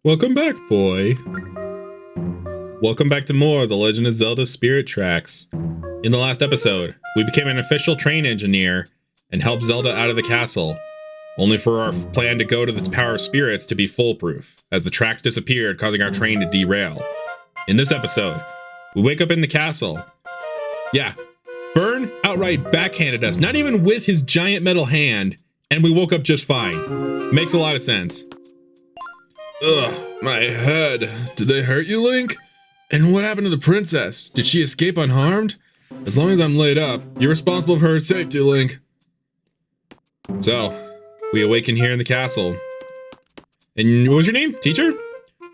Welcome back, boy. Welcome back to more of The Legend of Zelda Spirit Tracks. In the last episode, we became an official train engineer and helped Zelda out of the castle, only for our plan to go to the Power of Spirits to be foolproof, as the tracks disappeared, causing our train to derail. In this episode, we wake up in the castle. Yeah, Byrne outright backhanded us, not even with his giant metal hand, and we woke up just fine. Makes a lot of sense. Ugh, my head. Did they hurt you, Link? And what happened to the princess? Did she escape unharmed? As long as I'm laid up, you're responsible for her safety, Link. So, we awaken here in the castle. And what was your name, teacher?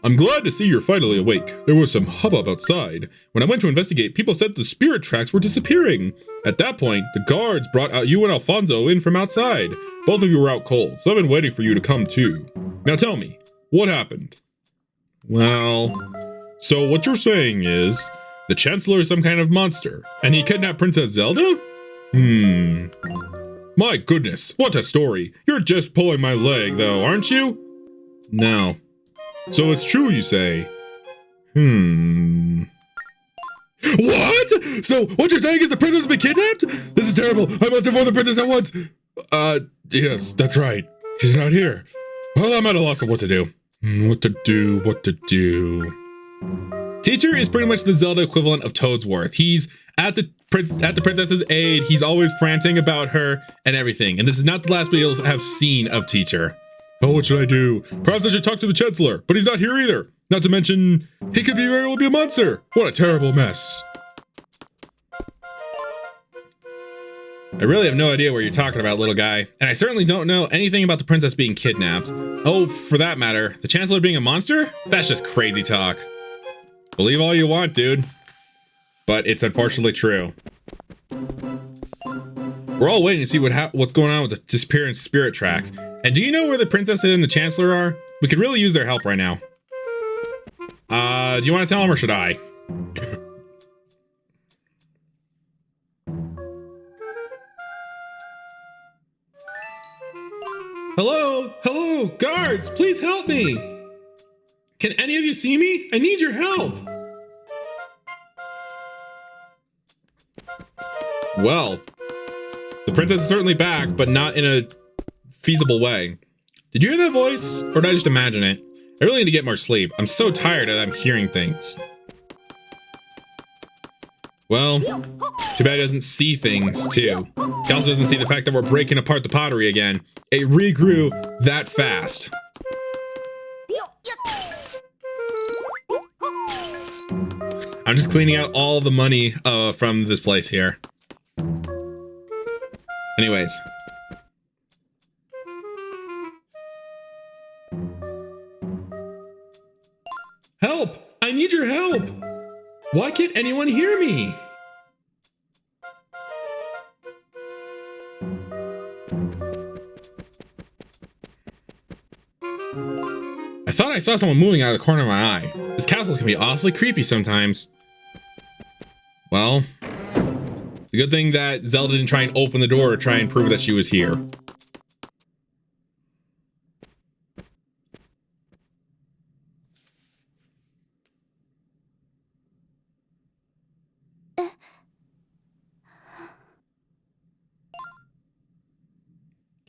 I'm glad to see you're finally awake. There was some hubbub outside. When I went to investigate, people said the spirit tracks were disappearing. At that point, the guards brought out you and Alfonso in from outside. Both of you were out cold, so I've been waiting for you to come too. Now tell me, what happened? Well, so what you're saying is, the Chancellor is some kind of monster, and he kidnapped Princess Zelda? My goodness, what a story. You're just pulling my leg though, aren't you? No. So it's true, you say? What? So what you're saying is the princess has been kidnapped? This is terrible. I must inform the princess at once. Yes, that's right. She's not here. Well, I'm at a loss of what to do. What to do. Teacher is pretty much the Zelda equivalent of Toadsworth. He's at the princess's aid. He's always ranting about her and everything. And this is not the last we'll have seen of Teacher. Oh, what should I do? Perhaps I should talk to the Chancellor, but he's not here either. Not to mention, he could very well be a monster. What a terrible mess. I really have no idea what you're talking about, little guy. And I certainly don't know anything about the princess being kidnapped. Oh, for that matter, the Chancellor being a monster? That's just crazy talk. Believe all you want, dude. But it's unfortunately true. We're all waiting to see what's going on with the disappearance spirit tracks. And do you know where the princess and the Chancellor are? We could really use their help right now. Do you want to tell him or should I? Hello, guards, please help me. Can any of you see me? I need your help. Well, the princess is certainly back, but not in a feasible way. Did you hear that voice? Or did I just imagine it? I really need to get more sleep. I'm so tired that I'm hearing things. Well, too bad he doesn't see things, too. He also doesn't see the fact that we're breaking apart the pottery again. It regrew that fast. I'm just cleaning out all the money from this place here. Anyways. Help! I need your help! Why can't anyone hear me? I thought I saw someone moving out of the corner of my eye. This castle can be awfully creepy sometimes. Well, it's a good thing that Zelda didn't try and open the door to try and prove that she was here.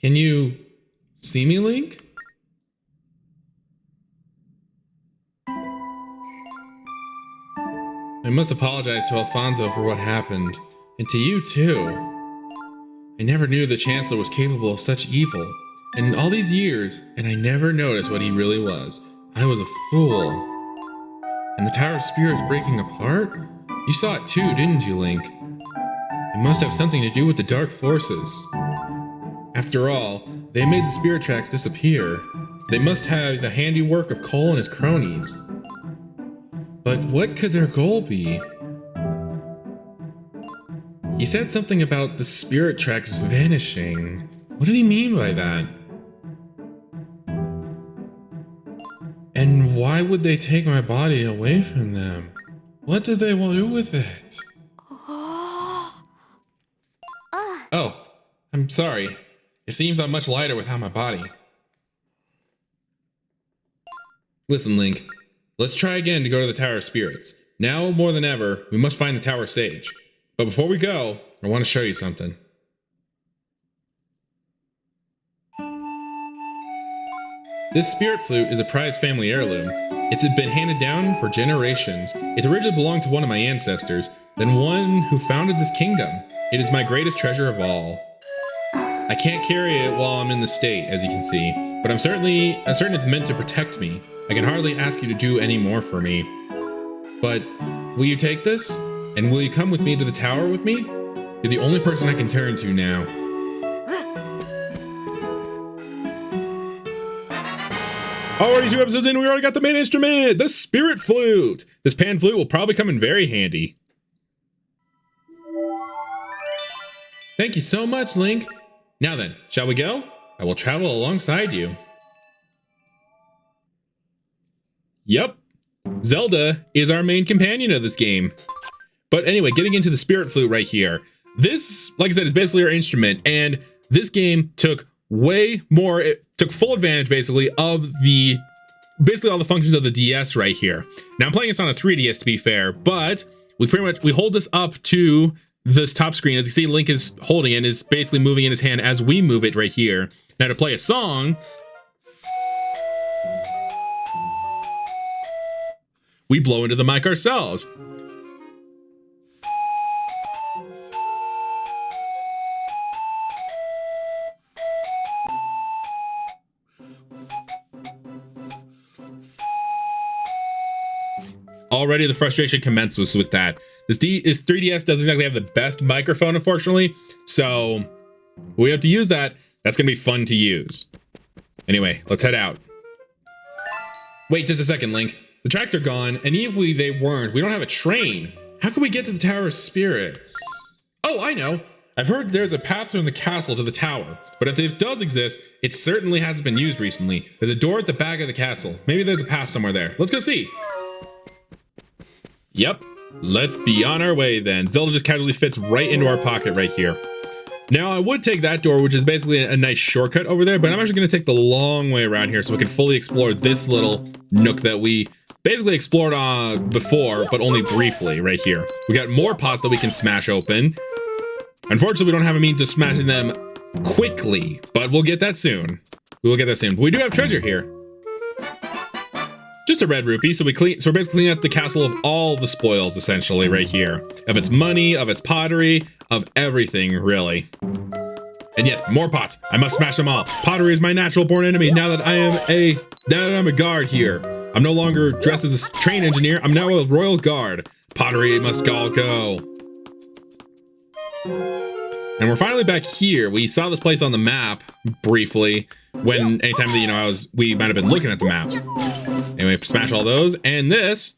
Can you see me, Link? I must apologize to Alfonso for what happened, and to you too. I never knew the Chancellor was capable of such evil, and in all these years, and I never noticed what he really was. I was a fool. And the Tower of Spirits breaking apart? You saw it too, didn't you, Link? It must have something to do with the dark forces. After all, they made the spirit tracks disappear. They must have the handiwork of Cole and his cronies. But what could their goal be? He said something about the spirit tracks vanishing. What did he mean by that? And why would they take my body away from them? What did they want to do with it? Oh, I'm sorry. It seems I'm much lighter without my body. Listen, Link. Let's try again to go to the Tower of Spirits. Now more than ever, we must find the Tower Sage. But before we go, I want to show you something. This spirit flute is a prized family heirloom. It's been handed down for generations. It originally belonged to one of my ancestors, then one who founded this kingdom. It is my greatest treasure of all. I can't carry it while I'm in the state, as you can see, but I'm certain it's meant to protect me. I can hardly ask you to do any more for me. But will you take this? And will you come with me to the tower with me? You're the only person I can turn to now. Already 2 episodes in, we already got the main instrument, the spirit flute. This pan flute will probably come in very handy. Thank you so much, Link. Now then, shall we go? I will travel alongside you. Yep, Zelda is our main companion of this game. But anyway, getting into the spirit flute right here. This, like I said, is basically our instrument, and this game took it took full advantage basically of basically all the functions of the DS right here. Now I'm playing this on a 3DS to be fair, but we hold this up to this top screen. As you see, Link is holding it and is basically moving in his hand as we move it right here. Now to play a song, we blow into the mic ourselves. Already the frustration commences with that. This 3DS doesn't exactly have the best microphone, unfortunately, so we have to use that. That's gonna be fun to use. Anyway, let's head out. Wait just a second, Link. The tracks are gone, and even if they weren't, we don't have a train. How can we get to the Tower of Spirits? Oh, I know. I've heard there's a path from the castle to the tower, but if it does exist, it certainly hasn't been used recently. There's a door at the back of the castle. Maybe there's a path somewhere there. Let's go see. Yep, let's be on our way then. Zelda just casually fits right into our pocket right here. Now I would take that door, which is basically a nice shortcut over there, but I'm actually gonna take the long way around here so we can fully explore this little nook that we basically explored before, but only briefly right here. We got more pots that we can smash open. Unfortunately, we don't have a means of smashing them quickly, but we'll get that soon. We will get that soon. But we do have treasure here. Just a red rupee, so we're basically cleaning up the castle of all the spoils, essentially, right here. Of its money, of its pottery, of everything, really. And yes, more pots. I must smash them all. Pottery is my natural born enemy now that I'm a guard here. I'm no longer dressed as a train engineer. I'm now a royal guard. Pottery must all go. And we're finally back here. We saw this place on the map briefly anytime that, we might have been looking at the map. Anyway, smash all those. And this,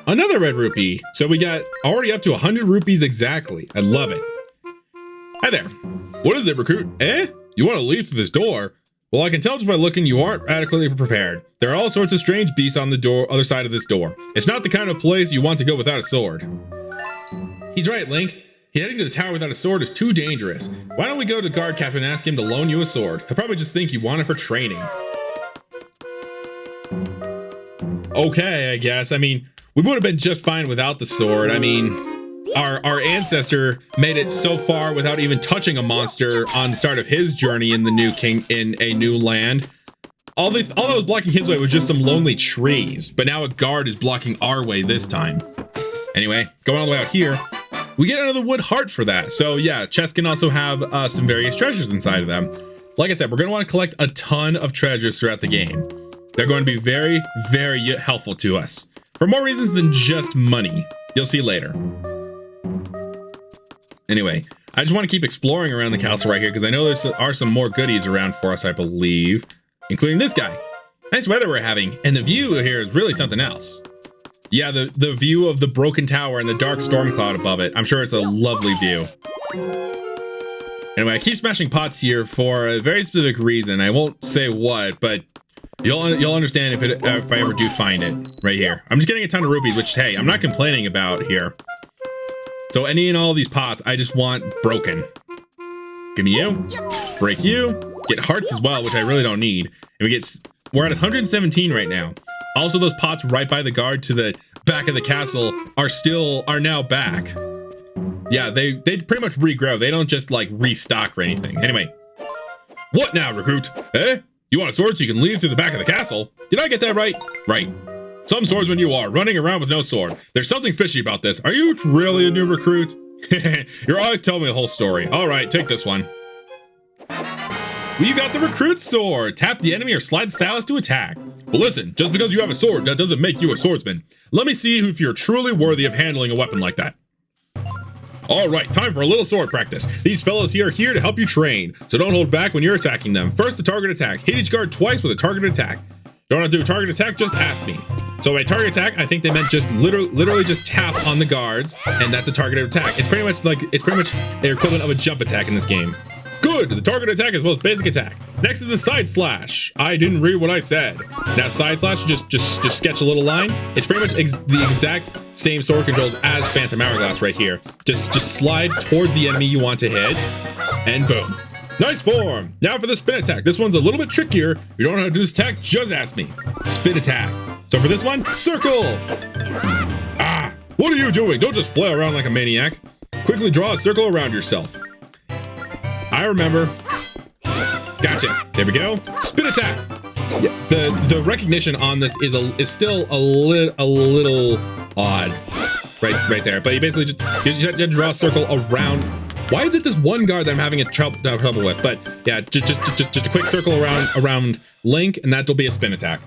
another red rupee. So we got already up to 100 rupees exactly. I love it. Hi there. What is it, recruit? Eh? You want to leave through this door? Well, I can tell just by looking you aren't adequately prepared. There are all sorts of strange beasts on the other side of this door. It's not the kind of place you want to go without a sword. He's right, Link. Heading to the tower without a sword is too dangerous. Why don't we go to the guard captain and ask him to loan you a sword? He'll probably just think you want it for training. Okay, I guess. I mean, we would have been just fine without the sword. I mean, our ancestor made it so far without even touching a monster on the start of his journey in a new land. All that was blocking his way was just some lonely trees, but now a guard is blocking our way this time. Anyway, going all the way out here, we get another wood heart for that. So yeah, chests can also have some various treasures inside of them. Like I said, we're going to want to collect a ton of treasures throughout the game. They're going to be very, very helpful to us for more reasons than just money. You'll see later. Anyway, I just want to keep exploring around the castle right here because I know there are some more goodies around for us, I believe, including this guy. Nice weather we're having, and the view here is really something else. Yeah, the view of the broken tower and the dark storm cloud above it. I'm sure it's a lovely view. Anyway, I keep smashing pots here for a very specific reason. I won't say what, but you'll understand if I ever do find it right here. I'm just getting a ton of rupees, which, hey, I'm not complaining about here. So any and all of these pots, I just want broken. Give me you. Break you. Get hearts as well, which I really don't need. And we get we're at 117 right now. Also, those pots right by the guard to the back of the castle are now back. Yeah, they pretty much regrow. They don't just like restock or anything. Anyway, what now, recruit? Eh? You want a sword so you can leave through the back of the castle? Did I get that right? Right. Some swordsman you are, running around with no sword. There's something fishy about this. Are you really a new recruit? You're always telling me the whole story. All right, take this one. Well, you got the recruit sword. Tap the enemy or slide the stylus to attack. Well, listen, just because you have a sword, that doesn't make you a swordsman. Let me see if you're truly worthy of handling a weapon like that. All right, time for a little sword practice. These fellows here are here to help you train, so don't hold back when you're attacking them. First, the target attack. Hit each guard twice with a target attack. Don't want to do a target attack, just ask me. So by target attack, I think they meant just literally just tap on the guards, and that's a targeted attack. It's pretty much the equivalent of a jump attack in this game. Good, the target attack is the most basic attack. Next is the side slash. I didn't read what I said. Now side slash, just sketch a little line. It's pretty much the exact same sword controls as Phantom Hourglass right here. Just slide towards the enemy you want to hit, and boom. Nice form. Now for the spin attack. This one's a little bit trickier. If you don't know how to do this attack, just ask me. Spin attack. So for this one, circle. Ah, what are you doing? Don't just flail around like a maniac. Quickly draw a circle around yourself. I remember. Gotcha. There we go. Spin attack. Yeah, the recognition on this is still a little odd, right there. But you basically just you have to draw a circle around. Why is it this one guard that I'm having trouble with? But yeah, just a quick circle around Link, and that'll be a spin attack.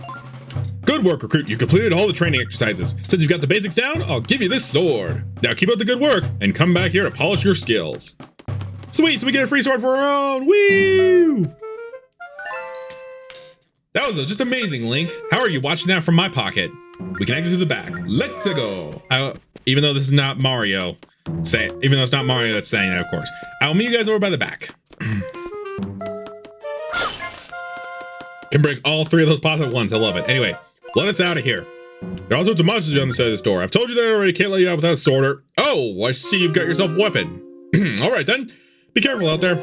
Good work, recruit. You completed all the training exercises. Since you've got the basics down, I'll give you this sword. Now keep up the good work and come back here to polish your skills. Sweet, so we get a free sword for our own. Woo! That was just amazing, Link. How are you watching that from my pocket? We can exit to the back. Let's go. Even though this is not Mario, even though it's not Mario that's saying that, of course. I'll meet you guys over by the back. Can break all three of those pots at once. I love it. Anyway, let us out of here. There are all sorts of monsters on the side of this door. I've told you that already. Can't let you out without a sword. Oh, I see you've got yourself a weapon. All right, then. Be careful out there.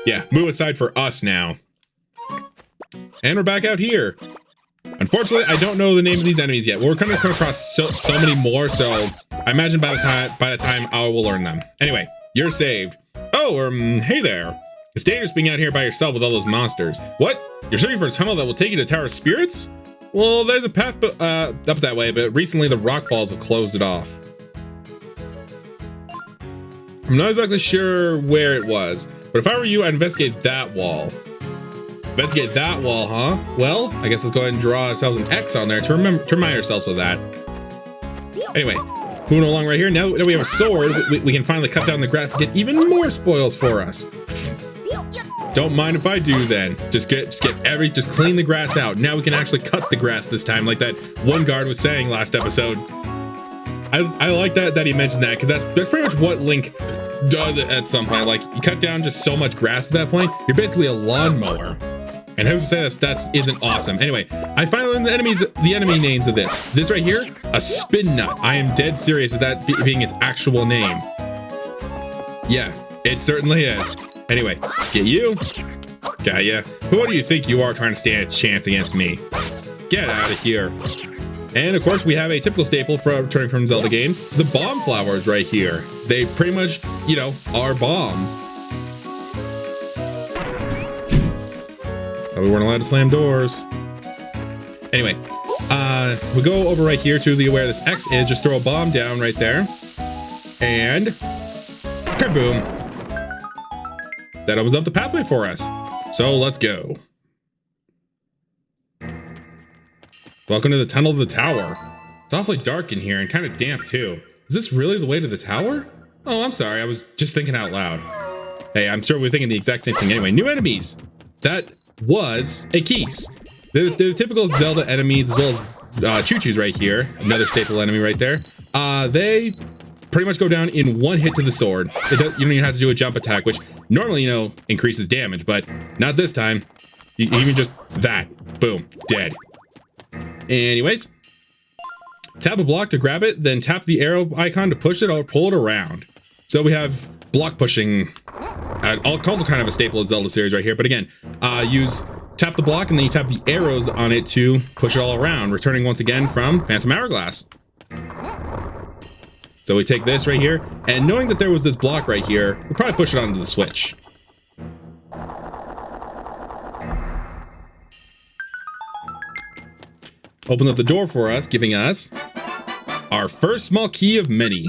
Yeah, move aside for us now. And we're back out here. Unfortunately, I don't know the name of these enemies yet. We're going to come across so many more, so I imagine by the time I will learn them. Anyway, you're saved. Oh, hey there. It's dangerous being out here by yourself with all those monsters. What? You're searching for a tunnel that will take you to Tower of Spirits? Well, there's a path up that way, but recently the rock falls have closed it off. I'm not exactly sure where it was, but if I were you, I'd investigate that wall. Investigate that wall, huh? Well, I guess let's go ahead and draw ourselves an X on there to remind ourselves of that. Anyway, moving along right here. Now that we have a sword, we can finally cut down the grass and get even more spoils for us. Don't mind if I do then. Just clean the grass out. Now we can actually cut the grass this time, like that one guard was saying last episode. I like that he mentioned that, because that's pretty much what Link does at some point. Like, you cut down just so much grass at that point, you're basically a lawnmower. And who's to say that isn't awesome? Anyway, I finally learned the enemy names of this. This right here, a spin nut. I am dead serious at that being its actual name. Yeah, it certainly is. Anyway, get you. Got ya. Who do you think you are trying to stand a chance against me? Get out of here. And of course, we have a typical staple for returning from Zelda games, the bomb flowers right here. They pretty much, are bombs. But we weren't allowed to slam doors. Anyway, we go over right here to where this X is, just throw a bomb down right there. And kaboom. That opens up the pathway for us. So let's go. Welcome to the tunnel of the tower. It's awfully dark in here and kind of damp too. Is this really the way to the tower? Oh, I'm sorry. I was just thinking out loud. Hey, I'm sure we're thinking the exact same thing. Anyway, new enemies. That was a Keese. The typical Zelda enemies, as well as Choo-Choo's right here. Another staple enemy right there. They pretty much go down in one hit to the sword. You don't even have to do a jump attack, which normally, increases damage, but not this time. Even just that. Boom. Dead. Anyways, tap a block to grab it, then tap the arrow icon to push it or pull it around. So we have block pushing, also kind of a staple of Zelda series right here. But again, use tap the block, and then you tap the arrows on it to push it all around, returning once again from Phantom Hourglass. So we take this right here, and knowing that there was this block right here, we'll probably push it onto the switch. Opens up the door for us, giving us our first small key of many.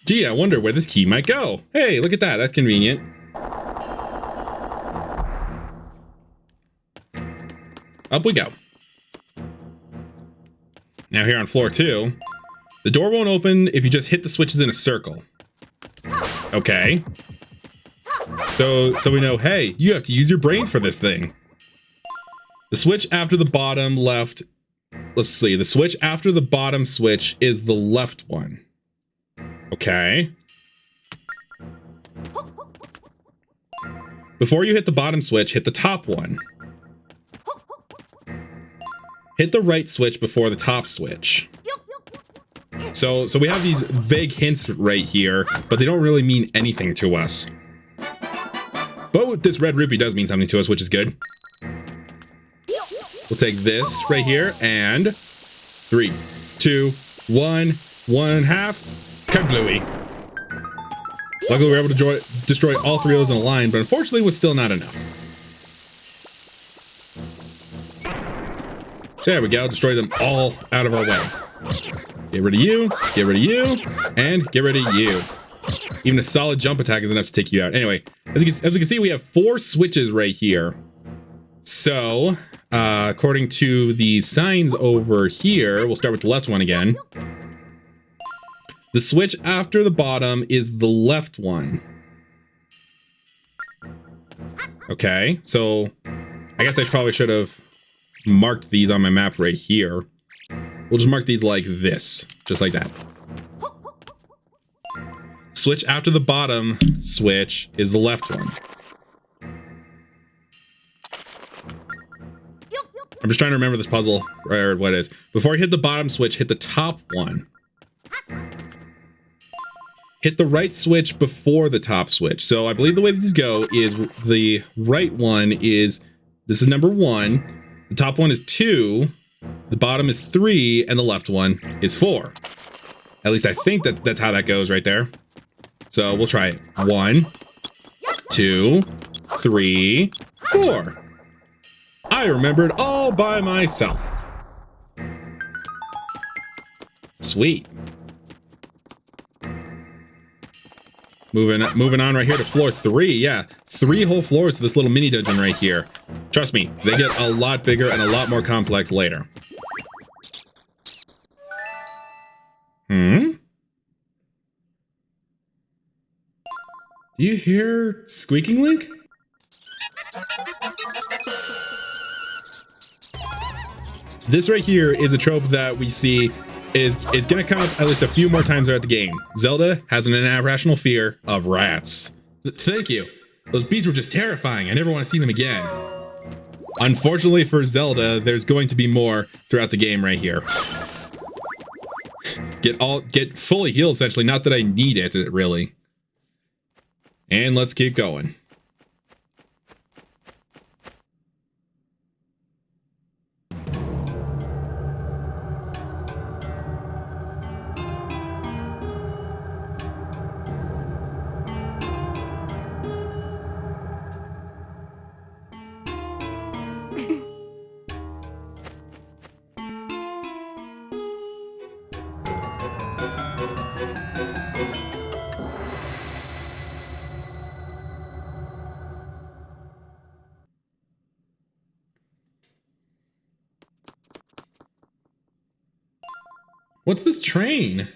Gee, I wonder where this key might go. Hey, look at that. That's convenient. Up we go. Now here on floor 2, the door won't open if you just hit the switches in a circle. Okay. So we know, hey, you have to use your brain for this thing. The switch after the bottom left, let's see, the switch after the bottom switch is the left one. Okay. Before you hit the bottom switch, hit the top one. Hit the right switch before the top switch. So we have these vague hints right here, but they don't really mean anything to us. But this red rupee does mean something to us, which is good. We'll take this right here and 3, 2, 1, 1.5. Kablooey. Luckily, we were able to destroy all 3 of those in a line, but unfortunately, it was still not enough. There we go. Destroy them all out of our way. Get rid of you, get rid of you, and get rid of you. Even a solid jump attack is enough to take you out. Anyway, as we can see, we have 4 switches right here. So, according to the signs over here, we'll start with the left one again. The switch after the bottom is the left one. Okay, so I guess I probably should have marked these on my map right here. We'll just mark these like this, just like that. Switch after the bottom switch is the left one. I'm just trying to remember this puzzle, or what it is. Before you hit the bottom switch, hit the top one. Hit the right switch before the top switch. So I believe the way these go is the right one is, this is number 1. The top one is 2, the bottom is 3, and the left one is 4. At least I think that's how that goes right there. So we'll try it. 1, 2, 3, 4. I remembered all by myself. Sweet. Moving on right here to floor 3. Yeah, 3 whole floors to this little mini dungeon right here. Trust me, they get a lot bigger and a lot more complex later. Do you hear squeaking, Link? This right here is a trope that we see is gonna come up at least a few more times throughout the game. Zelda has an irrational fear of rats. Thank you. Those beasts were just terrifying. I never want to see them again. Unfortunately for Zelda, there's going to be more throughout the game right here. Get fully healed essentially. Not that I need it really. And let's keep going. What's this train?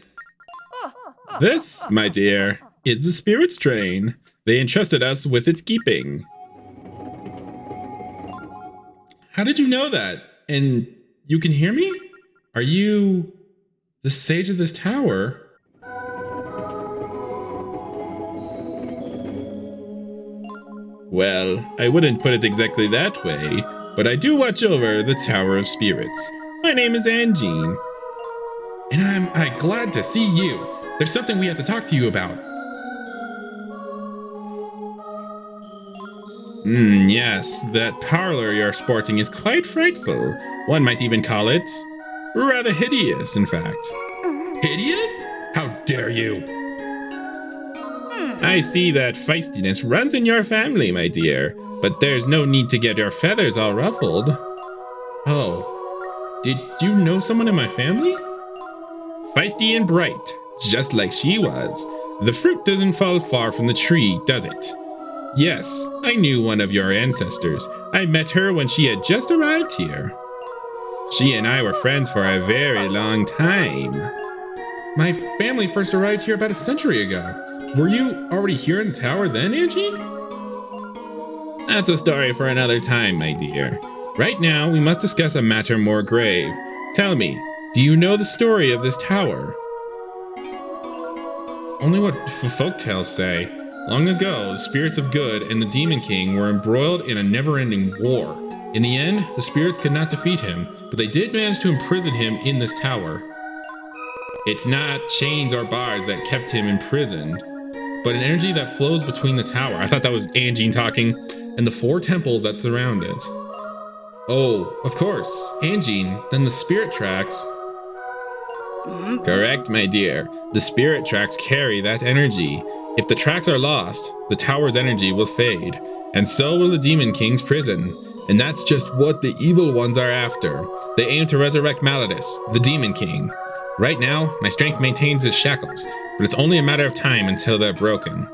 This, my dear, is the spirit's train. They entrusted us with its keeping. How did you know that? And you can hear me? Are you the sage of this tower? Well, I wouldn't put it exactly that way, but I do watch over the Tower of Spirits. My name is Angine. And I'm glad to see you. There's something we have to talk to you about. Yes, that parlor you're sporting is quite frightful. One might even call it rather hideous, in fact. Hideous? How dare you! I see that feistiness runs in your family, my dear, but there's no need to get your feathers all ruffled. Oh, did you know someone in my family? Feisty and bright, just like she was. The fruit doesn't fall far from the tree, does it? Yes, I knew one of your ancestors. I met her when she had just arrived here. She and I were friends for a very long time. My family first arrived here about a century ago. Were you already here in the tower then, Angie? That's a story for another time, my dear. Right now, we must discuss a matter more grave. Tell me, do you know the story of this tower? Only what folktales say. Long ago, the spirits of good and the Demon King were embroiled in a never-ending war. In the end, the spirits could not defeat him, but they did manage to imprison him in this tower. It's not chains or bars that kept him imprisoned, but an energy that flows between the tower. I thought that was Angie talking, and the 4 temples that surround it. Oh, of course, Angie, then the spirit tracks. Correct, my dear. The spirit tracks carry that energy. If the tracks are lost, the tower's energy will fade, and so will the Demon King's prison. And that's just what the evil ones are after. They aim to resurrect Malladus, the Demon King. Right now, my strength maintains his shackles, but it's only a matter of time until they're broken.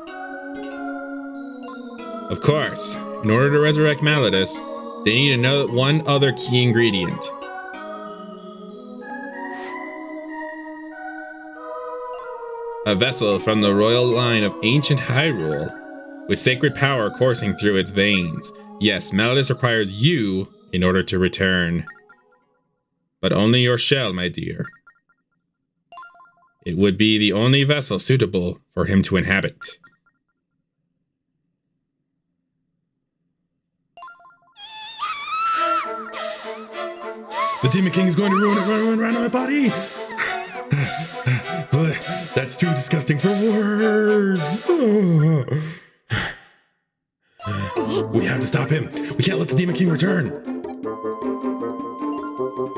Of course, in order to resurrect Malladus, they need to know one other key ingredient. A vessel from the royal line of ancient Hyrule, with sacred power coursing through its veins. Yes, Malladus requires you in order to return. But only your shell, my dear. It would be the only vessel suitable for him to inhabit. The Demon King is going to ruin my body! That's too disgusting for words! We have to stop him. We can't let the Demon King return.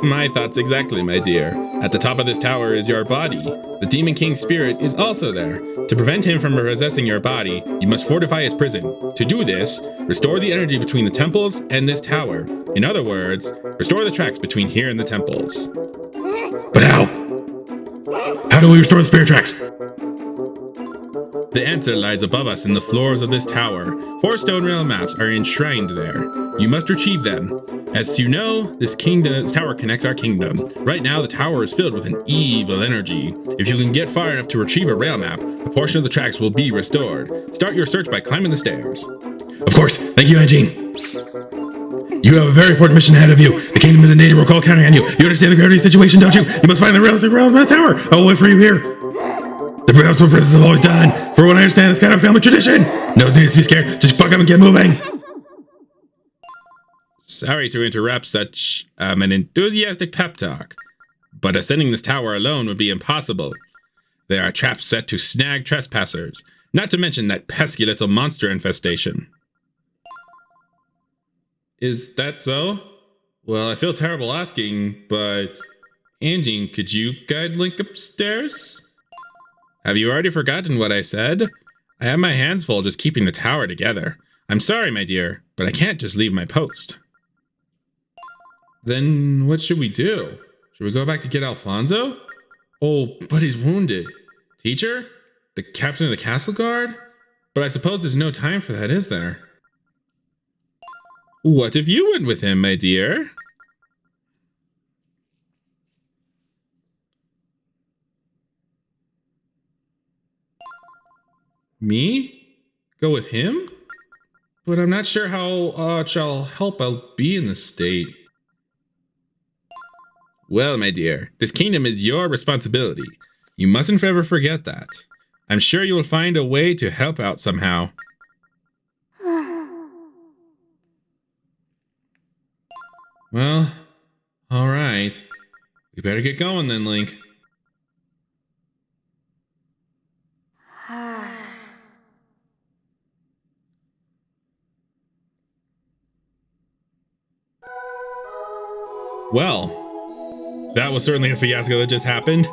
My thoughts exactly, my dear. At the top of this tower is your body. The Demon King's spirit is also there. To prevent him from possessing your body, you must fortify his prison. To do this, restore the energy between the temples and this tower. In other words, restore the tracks between here and the temples. But how? How do we restore the spirit tracks? The answer lies above us in the floors of this tower. 4 stone rail maps are enshrined there. You must retrieve them. As you know, this tower connects our kingdom. Right now, the tower is filled with an evil energy. If you can get far enough to retrieve a rail map, a portion of the tracks will be restored. Start your search by climbing the stairs. Of course. Thank you, Angie. You have a very important mission ahead of you. The kingdom is in danger. We're all counting on you. You understand the gravity situation, don't you? You must find the rail map tower. I will wait for you here. That's what princes have always done. For what I understand, it's kind of family tradition. No need to be scared. Just buck up and get moving. Sorry to interrupt such an enthusiastic pep talk, but ascending this tower alone would be impossible. There are traps set to snag trespassers, not to mention that pesky little monster infestation. Is that so? Well, I feel terrible asking, but Angie, could you guide Link upstairs? Have you already forgotten what I said? I have my hands full just keeping the tower together. I'm sorry, my dear, but I can't just leave my post. Then what should we do? Should we go back to get Alfonso? Oh, but he's wounded. Teacher? The captain of the castle guard? But I suppose there's no time for that, is there? What if you went with him, my dear? Me? Go with him? But I'm not sure how much I'll help I'll be in this state. Well, my dear, this kingdom is your responsibility. You mustn't ever forget that. I'm sure you will find a way to help out somehow. Well, alright. We better get going then, Link. Well, that was certainly a fiasco that just happened,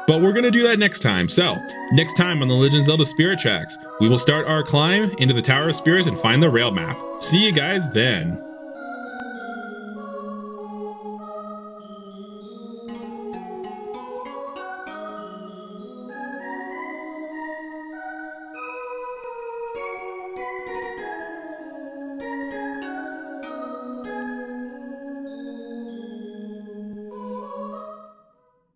but we're gonna do that next time. So, next time on the Legend of Zelda Spirit Tracks, we will start our climb into the Tower of Spirits and find the rail map. See you guys then.